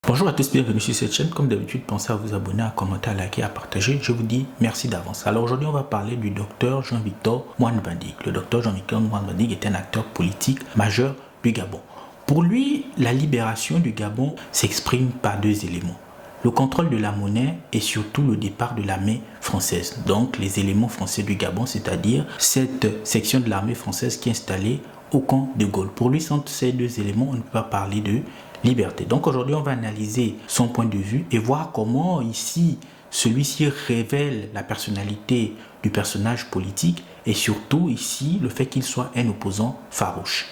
Bonjour à tous, bienvenue sur cette chaîne. Comme d'habitude, pensez à vous abonner, à commenter, à liker, à partager. Je vous dis merci d'avance. Alors aujourd'hui, on va parler du docteur Jean-Victor Mouane-Badig. Le docteur Jean-Victor Mouane-Badig est un acteur politique majeur du Gabon. Pour lui, la libération du Gabon s'exprime par deux éléments. Le contrôle de la monnaie et surtout le départ de l'armée française. Donc les éléments français du Gabon, c'est-à-dire cette section de l'armée française qui est installée au camp de Gaulle. Pour lui, sans ces deux éléments, on ne peut pas parler de liberté. Donc aujourd'hui, on va analyser son point de vue et voir comment ici, celui-ci révèle la personnalité du personnage politique et surtout ici, le fait qu'il soit un opposant farouche.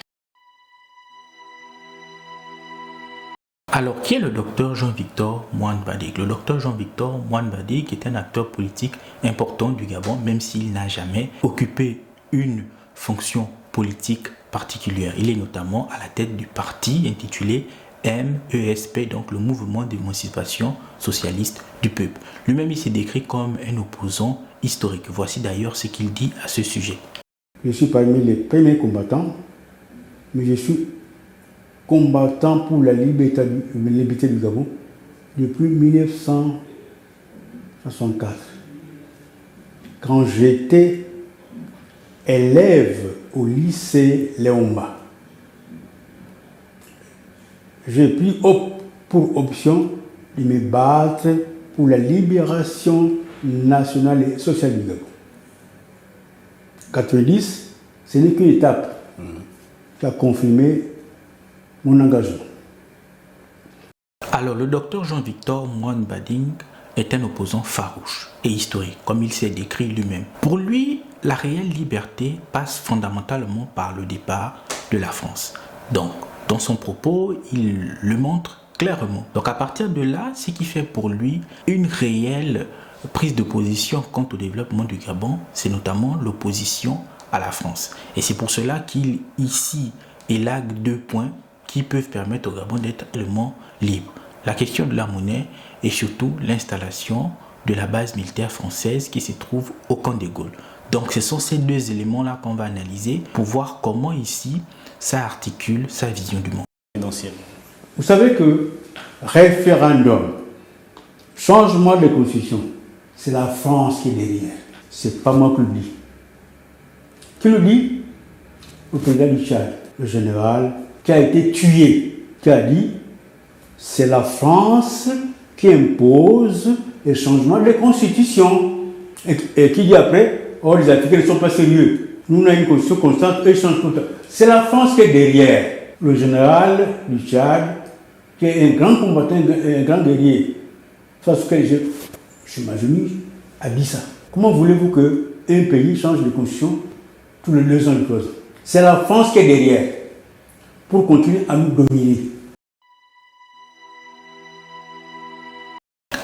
Alors, qui est le docteur Jean-Victor Mouane-Badig? Le docteur Jean-Victor Mouane-Badig est un acteur politique important du Gabon, même s'il n'a jamais occupé une fonction politique particulière. Il est notamment à la tête du parti intitulé MESP, donc le mouvement d'émancipation socialiste du peuple. Lui-même, il s'est décrit comme un opposant historique. Voici d'ailleurs ce qu'il dit à ce sujet. Je suis parmi les premiers combattants, mais je suis combattant pour la liberté du Gabon depuis 1964. Quand j'étais élève au lycée Léomba, j'ai pris pour option de me battre pour la libération nationale et sociale du Gabon. 90, ce n'est qu'une étape qui a confirmé mon engagement. Alors, le docteur Jean-Victor Mouane-Badig est un opposant farouche et historique, comme il s'est décrit lui-même. Pour lui, la réelle liberté passe fondamentalement par le départ de la France. Donc, dans son propos, il le montre clairement. Donc à partir de là, ce qui fait pour lui une réelle prise de position quant au développement du Gabon, c'est notamment l'opposition à la France. Et c'est pour cela qu'il ici élague deux points qui peuvent permettre au Gabon d'être réellement libre. La question de la monnaie et surtout l'installation de la base militaire française qui se trouve au camp de Gaulle. Donc ce sont ces deux éléments-là qu'on va analyser pour voir comment ici ça articule sa vision du monde. Vous savez que référendum, changement de constitution, c'est la France qui est derrière. C'est pas moi qui le dis. Qui le dit? Le président du Tchad, le général, qui a été tué, qui a dit c'est la France qui impose le changement de constitution. Et qui dit après, oh les Africains ne sont pas sérieux. Nous on a une constitution constante, eux changent tout le temps. C'est la France qui est derrière. Le général du Tchad, qui est un grand combattant, un grand guerrier, parce que je m'imagine, a dit ça. Comment voulez-vous qu'un pays change de constitution tous les 2 ans et 3 ans? C'est la France qui est derrière pour continuer à nous dominer.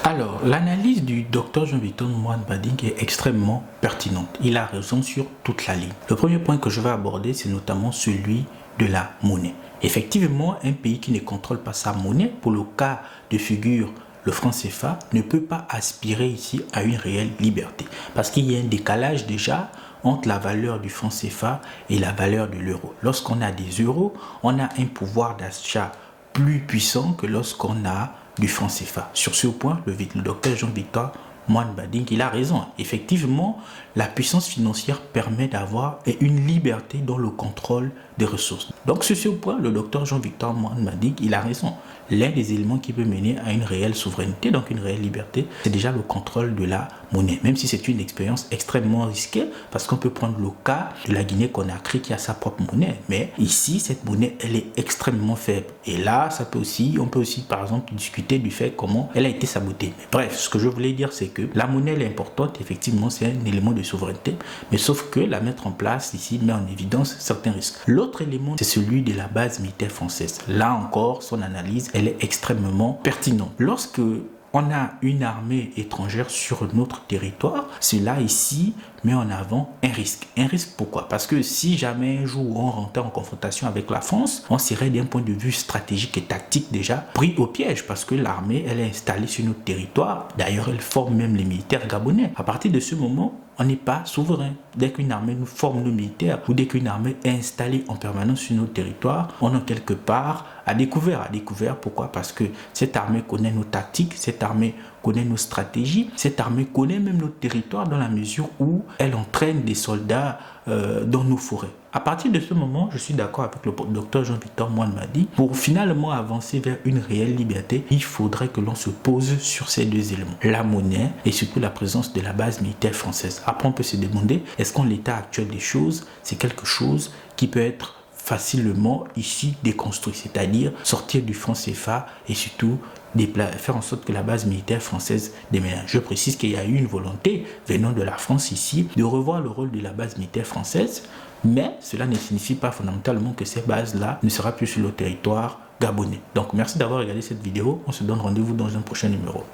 Alors, l'analyse du docteur Jean-Victor Mouane-Badig est extrêmement pertinente. Il a raison sur toute la ligne. Le premier point que je vais aborder, c'est notamment celui de la monnaie. Effectivement, un pays qui ne contrôle pas sa monnaie, pour le cas de figure le franc CFA, ne peut pas aspirer ici à une réelle liberté. Parce qu'il y a un décalage déjà entre la valeur du franc CFA et la valeur de l'euro. Lorsqu'on a des euros, on a un pouvoir d'achat plus puissant que lorsqu'on a du franc CFA. Sur ce point, le docteur Jean-Victor Mouane-Badig, il a raison. Effectivement, la puissance financière permet d'avoir une liberté dans le contrôle des ressources. Donc sur ce point, le docteur Jean-Victor Mouane-Badig, il a raison. L'un des éléments qui peut mener à une réelle souveraineté, donc une réelle liberté, c'est déjà le contrôle de la monnaie. Même si c'est une expérience extrêmement risquée, parce qu'on peut prendre le cas de la Guinée-Conakry qui a sa propre monnaie. Mais ici, cette monnaie, elle est extrêmement faible. Et là, on peut aussi, par exemple, discuter du fait comment elle a été sabotée. Mais bref, ce que je voulais dire, c'est que la monnaie, elle est importante. Effectivement, c'est un élément de souveraineté. Mais sauf que la mettre en place ici met en évidence certains risques. L'autre élément, c'est celui de la base militaire française. Là encore, son analyse, elle est extrêmement pertinente. Lorsque on a une armée étrangère sur notre territoire, cela ici met en avant un risque. Un risque pourquoi? Parce que si jamais un jour on rentrait en confrontation avec la France, on serait d'un point de vue stratégique et tactique déjà pris au piège parce que l'armée, elle est installée sur notre territoire. D'ailleurs, elle forme même les militaires gabonais. À partir de ce moment, On n'est pas souverain. Dès qu'une armée nous forme nos militaires ou dès qu'une armée est installée en permanence sur nos territoires, on est quelque part à découvert. À découvert, pourquoi? Parce que cette armée connaît nos tactiques, cette armée connaît nos stratégies, cette armée connaît même nos territoires dans la mesure où elle entraîne des soldats dans nos forêts. À partir de ce moment, je suis d'accord avec le docteur Jean-Victor Moine Badi. Pour finalement avancer vers une réelle liberté, il faudrait que l'on se pose sur ces deux éléments. La monnaie et surtout la présence de la base militaire française. Après, on peut se demander, est-ce qu'en l'état actuel des choses, c'est quelque chose qui peut être facilement ici déconstruit, c'est-à-dire sortir du franc CFA et surtout faire en sorte que la base militaire française déménage. Je précise qu'il y a eu une volonté venant de la France ici de revoir le rôle de la base militaire française, mais cela ne signifie pas fondamentalement que ces bases-là ne seront plus sur le territoire gabonais. Donc merci d'avoir regardé cette vidéo, on se donne rendez-vous dans un prochain numéro.